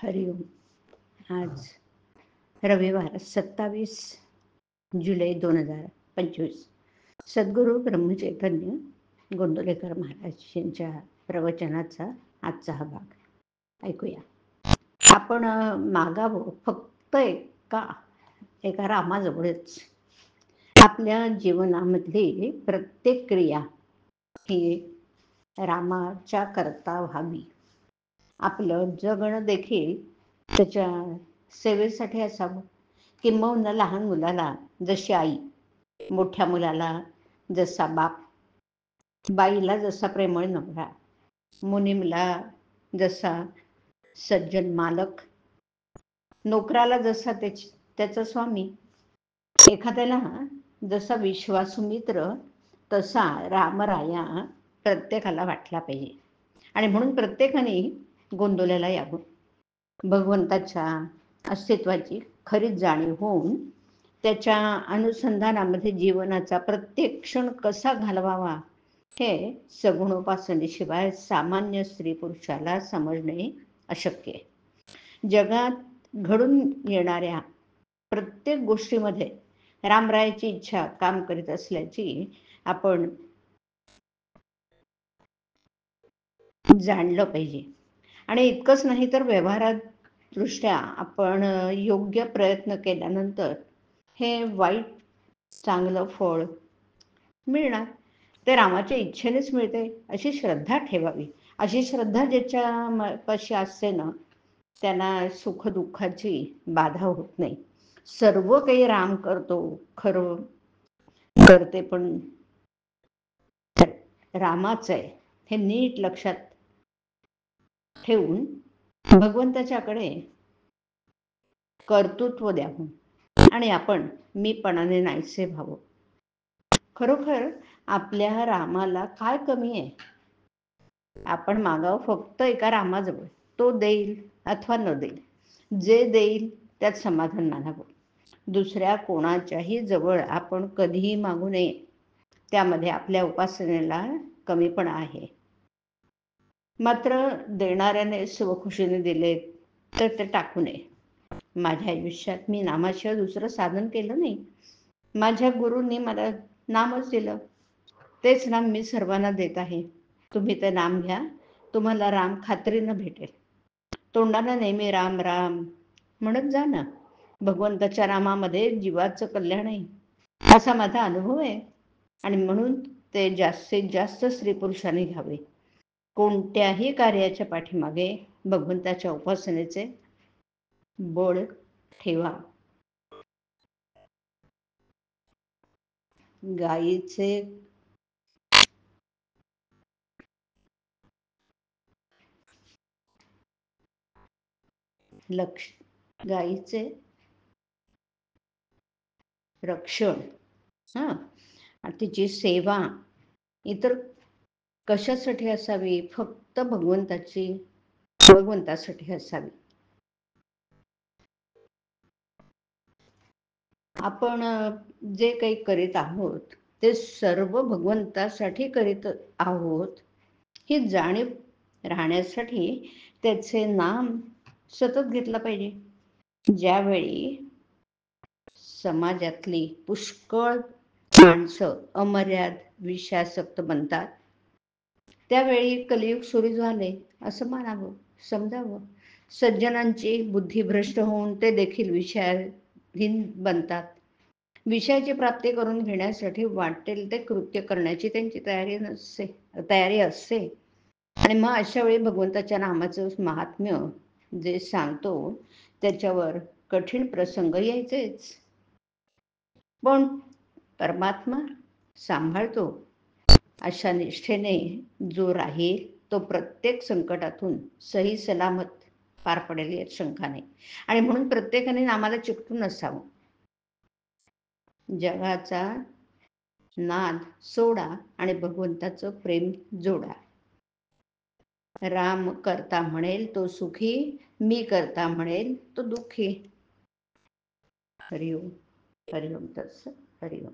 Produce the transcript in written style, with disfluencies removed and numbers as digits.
हरिओम. आज रविवार 27 जुलै 2025. सद्गुरू ब्रह्मचैतन्य गोंदवलेकर महाराज यांच्या प्रवचनाचा आजचा हा भाग ऐकूया. आपण मागावं फक्त एका रामाजवळच. आपल्या जीवनामधली प्रत्येक क्रिया ही रामाच्या करता व्हावी. आपलं जगणं देखील त्याच्या सेवेसाठी असावं. किंबहुना लहान मुलाला जशी आई, मोठ्या मुलाला जसा बाप, बाईला जसा प्रेमळ नवरा, मुनीमला जसा सज्जन मालक, नोकराला जसा त्याचा स्वामी, एखाद्याला जसा विश्वासू मित्र, तसा रामराया प्रत्येकाला वाटला पाहिजे. आणि म्हणून प्रत्येकाने गोंदवलेला यावं. भगवंताच्या अस्तित्वाची खरीच जाणीव होऊन त्याच्या अनुसंधानामध्ये जीवनाचा प्रत्येक क्षण कसा घालवावा हे सगुणोपासनेशिवाय सामान्य स्त्री पुरुषाला समजणे अशक्य आहे. जगात घडून येणाऱ्या प्रत्येक गोष्टीमध्ये रामरायाची इच्छा काम करीत असल्याची आपण जाणलं पाहिजे. आणि इतकंच नाही तर व्यवहारात दृष्ट्या आपण योग्य प्रयत्न केल्यानंतर हे वाईट चांगलं फळ मिळणार. ते रामाच्या इच्छेनेच मिळते अशी श्रद्धा ठेवावी. अशी श्रद्धा ज्याच्या पाशी असते ना, त्यांना सुख दुःखाची बाधा होत नाही. सर्व काही राम करतो, खरं करते पण रामाच आहे हे नीट लक्षात ठेवून भगवंताच्याकडे कर्तृत्व द्यावं आणि आपण मीपणाने नाहीसे व्हावं. खरोखर आपल्या रामाला काय कमी आहे? आपण मागावं फक्त एका रामाजवळ. तो देईल अथवा न देईल, जे देईल त्यात समाधान मानावं. दुसऱ्या कोणाच्याही जवळ आपण कधीही मागू नये. त्यामध्ये आपल्या उपासनेला कमीपणा आहे. मात्र देणाऱ्याने स्वखुशीने दिले तर ते टाकू नये. माझ्या आयुष्यात मी नामाशिवाय दुसरं साधन केलं नाही. माझ्या गुरूंनी मला नामच दिलं. तेच नाम मी सर्वांना देत आहे. तुम्ही ते नाम घ्या, तुम्हाला राम खात्रीनं भेटेल. तोंडानं नेहमी राम राम म्हणत जा ना. भगवंताच्या नामामध्ये जीवाचं कल्याण आहे असा माझा अनुभव आहे. आणि म्हणून ते जास्तीत जास्त स्त्री पुरुषांनी घ्यावे. कोणत्याही कार्याच्या पाठीमागे भगवंताच्या उपासनेचे बळ ठेवा. गायीचे गायीचे रक्षण आणि तिची सेवा इतर कशासाठी असावी? फक्त भगवंतासाठी असावी. आपण जे काही करीत आहोत ते सर्व भगवंतासाठी करीत आहोत ही जाणीव राहण्यासाठी त्याचे नाम सतत घेतलं पाहिजे. ज्यावेळी समाजातली पुष्कळ माणसं अमर्याद विषयासक्त बनतात, त्यावेळी कलियुग सुरू झाले असं मानावं, समजावं. सज्जनांची बुद्धी भ्रष्ट होऊन ते देखील विषयाधीन बनतात. विषयाची प्राप्ती करून घेण्यासाठी वाटेल ते कृत्य करण्याची त्यांची तयारी असते. आणि मग अशा वेळी भगवंताच्या नामाचं महात्म्य जे सांगतो त्याच्यावर कठीण प्रसंग यायचेच. पण परमात्मा सांभाळतो अशा निष्ठेने जो राहील तो प्रत्येक संकटातून सही सलामत पार पडेल यात शंका नाही. आणि म्हणून प्रत्येकाने नामाला चिकटून असावं. जगाचा नाद सोडा आणि भगवंताचं प्रेम जोडा. राम करता म्हणेल तो सुखी, मी करता म्हणेल तो दुःखी. हरिओम. हरिओम तत्सत. हरिओम.